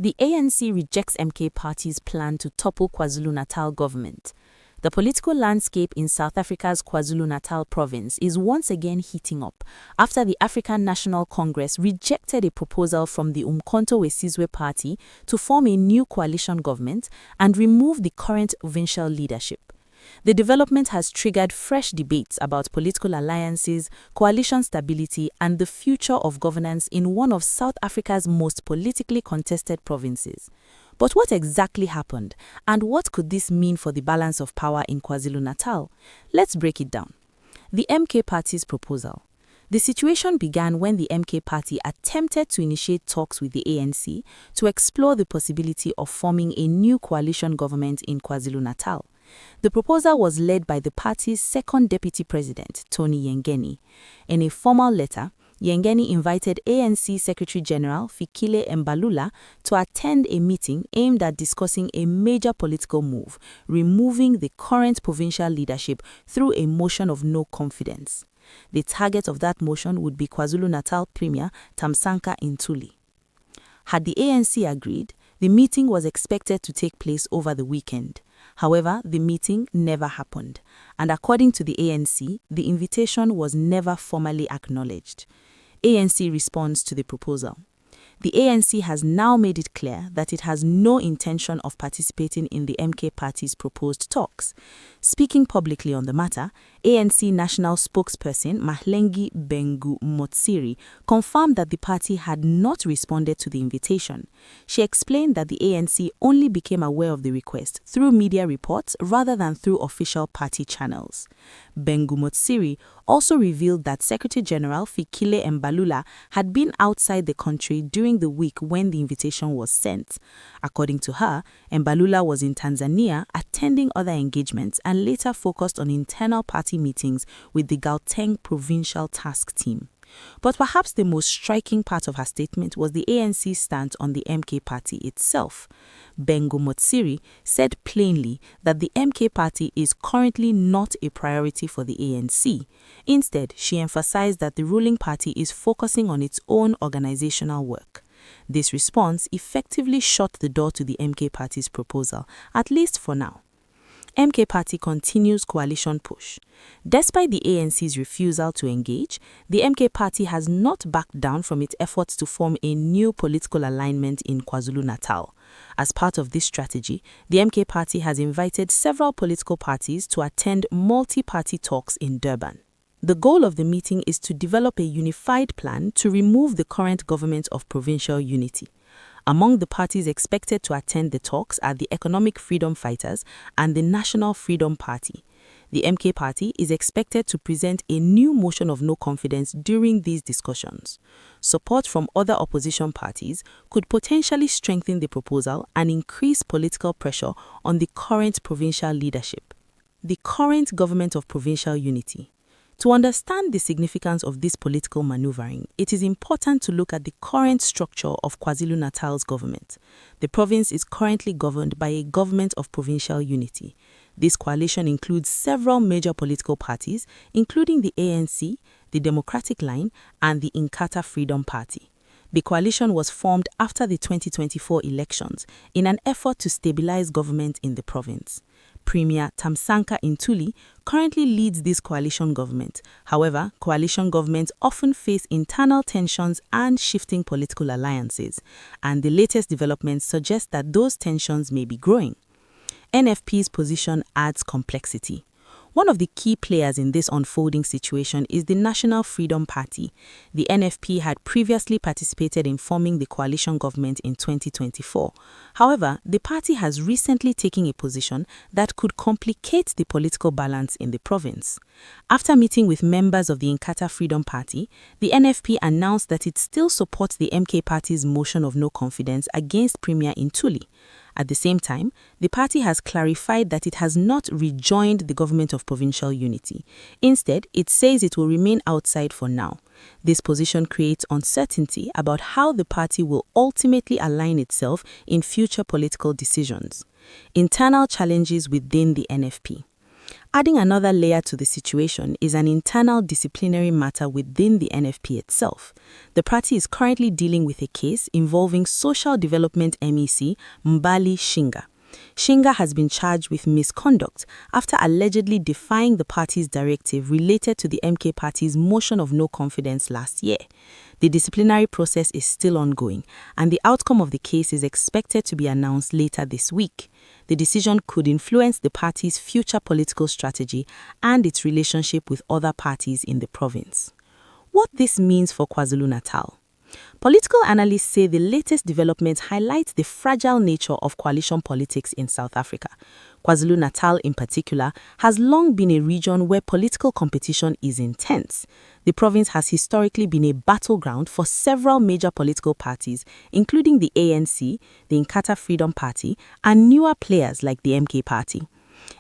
The ANC rejects MK Party's plan to topple KwaZulu-Natal government. The political landscape in South Africa's KwaZulu-Natal province is once again heating up after the African National Congress rejected a proposal from the Umkhonto weSizwe Party to form a new coalition government and remove the current provincial leadership. The development has triggered fresh debates about political alliances, coalition stability, and the future of governance in one of South Africa's most politically contested provinces. But what exactly happened, and what could this mean for the balance of power in KwaZulu-Natal? Let's break it down. The MK Party's proposal. The situation began when the MK Party attempted to initiate talks with the ANC to explore the possibility of forming a new coalition government in KwaZulu-Natal. The proposal was led by the party's second deputy president, Tony Yengeni. In a formal letter, Yengeni invited ANC Secretary General Fikile Mbalula to attend a meeting aimed at discussing a major political move, removing the current provincial leadership through a motion of no confidence. The target of that motion would be KwaZulu-Natal Premier Thamsanqa Ntuli. Had the ANC agreed, the meeting was expected to take place over the weekend. However, the meeting never happened, and according to the ANC, the invitation was never formally acknowledged. ANC responds to the proposal. The ANC has now made it clear that it has no intention of participating in the MK Party's proposed talks. Speaking publicly on the matter, ANC national spokesperson Mahlengi Bengu Motsiri confirmed that the party had not responded to the invitation. She explained that the ANC only became aware of the request through media reports rather than through official party channels. Bengu Motsiri also revealed that Secretary General Fikile Mbalula had been outside the country during the week when the invitation was sent. According to her, Mbalula was in Tanzania attending other engagements and later focused on internal party meetings with the Gauteng Provincial Task Team. But perhaps the most striking part of her statement was the ANC's stance on the MK Party itself. Bengu Motsiri said plainly that the MK Party is currently not a priority for the ANC. Instead, she emphasized that the ruling party is focusing on its own organizational work. This response effectively shut the door to the MK Party's proposal, at least for now. MK Party continues coalition push. Despite the ANC's refusal to engage, the MK Party has not backed down from its efforts to form a new political alignment in KwaZulu-Natal. As part of this strategy, the MK Party has invited several political parties to attend multi-party talks in Durban. The goal of the meeting is to develop a unified plan to remove the current government of provincial unity. Among the parties expected to attend the talks are the Economic Freedom Fighters and the National Freedom Party. The MK Party is expected to present a new motion of no confidence during these discussions. Support from other opposition parties could potentially strengthen the proposal and increase political pressure on the current provincial leadership. The current government of provincial unity. To understand the significance of this political maneuvering, it is important to look at the current structure of KwaZulu-Natal's government. The province is currently governed by a government of provincial unity. This coalition includes several major political parties, including the ANC, the Democratic Line, and the Inkatha Freedom Party. The coalition was formed after the 2024 elections in an effort to stabilize government in the province. Premier Thamsanqa Ntuli currently leads this coalition government. However, coalition governments often face internal tensions and shifting political alliances, and the latest developments suggest that those tensions may be growing. NFP's position adds complexity. One of the key players in this unfolding situation is the National Freedom Party. The NFP had previously participated in forming the coalition government in 2024. However, the party has recently taken a position that could complicate the political balance in the province. After meeting with members of the Inkatha Freedom Party, the NFP announced that it still supports the MK Party's motion of no confidence against Premier Ntuli. At the same time, the party has clarified that it has not rejoined the government of provincial unity. Instead, it says it will remain outside for now. This position creates uncertainty about how the party will ultimately align itself in future political decisions. Internal challenges within the NFP. Adding another layer to the situation is an internal disciplinary matter within the NFP itself. The party is currently dealing with a case involving Social Development MEC Mbali Shinga. Shinga has been charged with misconduct after allegedly defying the party's directive related to the MK party's motion of no confidence last year. The disciplinary process is still ongoing, and the outcome of the case is expected to be announced later this week. The decision could influence the party's future political strategy and its relationship with other parties in the province. What this means for KwaZulu-Natal? Political analysts say the latest development highlights the fragile nature of coalition politics in South Africa. KwaZulu-Natal, in particular, has long been a region where political competition is intense. The province has historically been a battleground for several major political parties, including the ANC, the Inkatha Freedom Party, and newer players like the MK Party.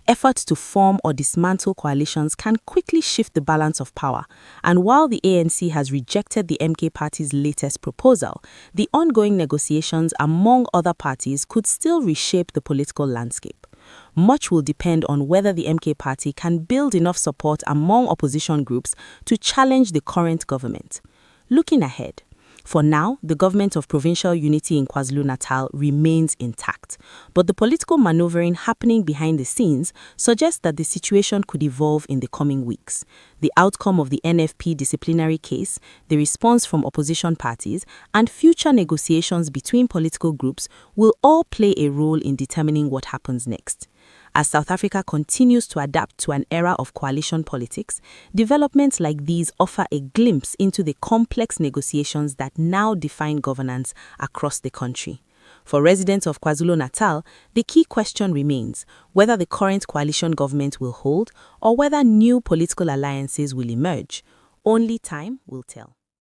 Efforts to form or dismantle coalitions can quickly shift the balance of power, and while the ANC has rejected the MK party's latest proposal, the ongoing negotiations among other parties could still reshape the political landscape. Much will depend on whether the MK party can build enough support among opposition groups to challenge the current government. Looking ahead, for now, the government of provincial unity in KwaZulu-Natal remains intact, but the political maneuvering happening behind the scenes suggests that the situation could evolve in the coming weeks. The outcome of the NFP disciplinary case, the response from opposition parties, and future negotiations between political groups will all play a role in determining what happens next. As South Africa continues to adapt to an era of coalition politics, developments like these offer a glimpse into the complex negotiations that now define governance across the country. For residents of KwaZulu-Natal, the key question remains whether the current coalition government will hold or whether new political alliances will emerge. Only time will tell.